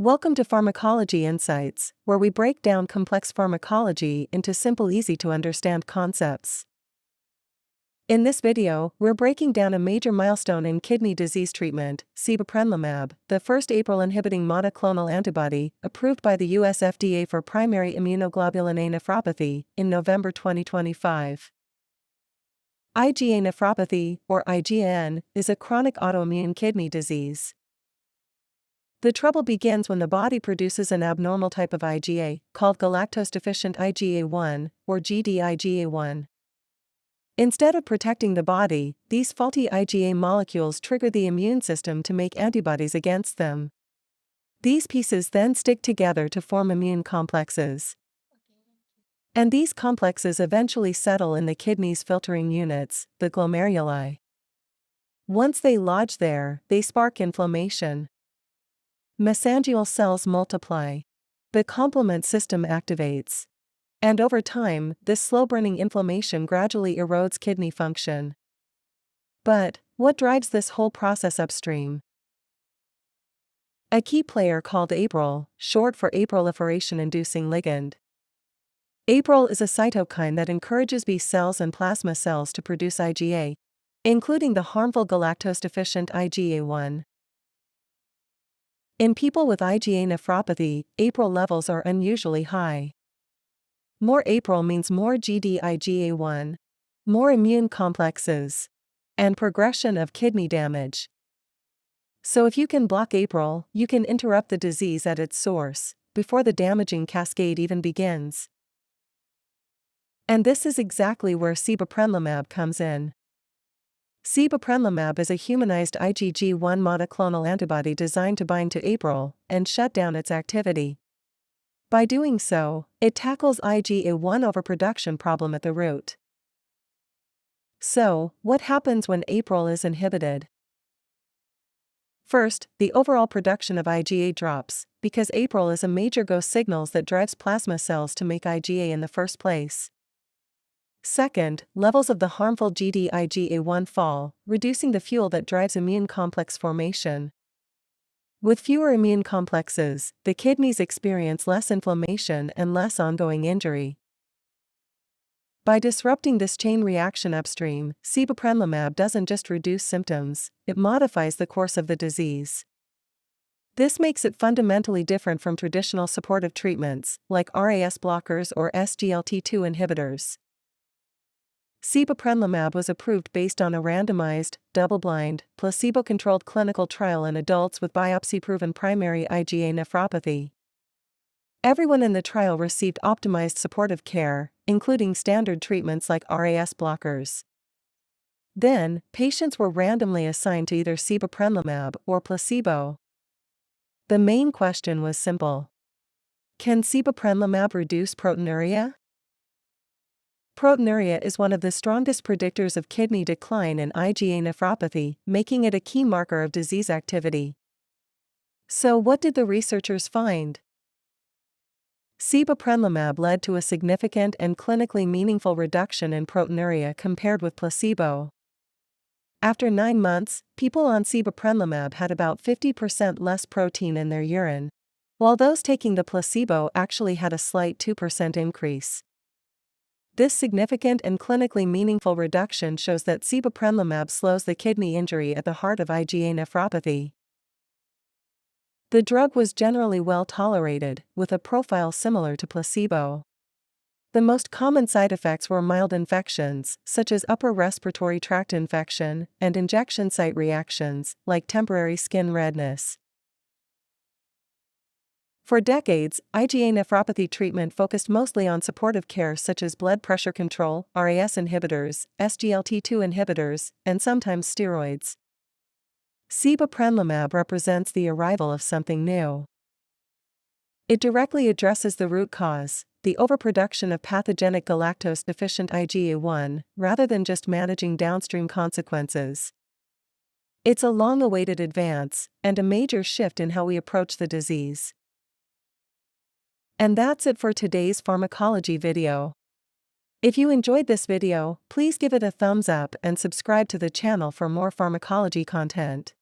Welcome to Pharmacology Insights, where we break down complex pharmacology into simple, easy-to-understand concepts. In this video, we're breaking down a major milestone in kidney disease treatment, Sibeprenlimab, the first APRIL-inhibiting monoclonal antibody, approved by the US FDA for primary immunoglobulin A nephropathy, in November 2025. IgA nephropathy, or IgAN, is a chronic autoimmune kidney disease. The trouble begins when the body produces an abnormal type of IgA, called galactose-deficient IgA1, or Gd-IgA1. Instead of protecting the body, these faulty IgA molecules trigger the immune system to make antibodies against them. These pieces then stick together to form immune complexes. And these complexes eventually settle in the kidney's filtering units, the glomeruli. Once they lodge there, they spark inflammation. Mesangial cells multiply. The complement system activates. And over time, this slow-burning inflammation gradually erodes kidney function. But what drives this whole process upstream? A key player called APRIL, short for aproliferation-inducing ligand. APRIL is a cytokine that encourages B cells and plasma cells to produce IgA, including the harmful galactose-deficient IgA1. In people with IgA nephropathy, APRIL levels are unusually high. More APRIL means more Gd-IgA1, more immune complexes, and progression of kidney damage. So if you can block APRIL, you can interrupt the disease at its source, before the damaging cascade even begins. And this is exactly where Sibeprenlimab comes in. Sibeprenlimab is a humanized IgG1 monoclonal antibody designed to bind to APRIL and shut down its activity. By doing so, it tackles IgA1 overproduction problem at the root. So, what happens when APRIL is inhibited? First, the overall production of IgA drops, because APRIL is a major go signals that drives plasma cells to make IgA in the first place. Second, levels of the harmful Gd-IgA1 fall, reducing the fuel that drives immune complex formation. With fewer immune complexes, the kidneys experience less inflammation and less ongoing injury. By disrupting this chain reaction upstream, Sibeprenlimab doesn't just reduce symptoms, it modifies the course of the disease. This makes it fundamentally different from traditional supportive treatments, like RAS blockers or SGLT2 inhibitors. Sibeprenlimab was approved based on a randomized, double-blind, placebo-controlled clinical trial in adults with biopsy-proven primary IgA nephropathy. Everyone in the trial received optimized supportive care, including standard treatments like RAS blockers. Then, patients were randomly assigned to either Sibeprenlimab or placebo. The main question was simple. Can Sibeprenlimab reduce proteinuria? Proteinuria is one of the strongest predictors of kidney decline in IgA nephropathy, making it a key marker of disease activity. So what did the researchers find? Sibeprenlimab led to a significant and clinically meaningful reduction in proteinuria compared with placebo. After 9 months, people on Sibeprenlimab had about 50% less protein in their urine, while those taking the placebo actually had a slight 2% increase. This significant and clinically meaningful reduction shows that Sibeprenlimab slows the kidney injury at the heart of IgA nephropathy. The drug was generally well tolerated, with a profile similar to placebo. The most common side effects were mild infections, such as upper respiratory tract infection, and injection site reactions, like temporary skin redness. For decades, IgA nephropathy treatment focused mostly on supportive care such as blood pressure control, RAS inhibitors, SGLT2 inhibitors, and sometimes steroids. Sibeprenlimab represents the arrival of something new. It directly addresses the root cause, the overproduction of pathogenic galactose-deficient IgA1, rather than just managing downstream consequences. It's a long-awaited advance, and a major shift in how we approach the disease. And that's it for today's pharmacology video. If you enjoyed this video, please give it a thumbs up and subscribe to the channel for more pharmacology content.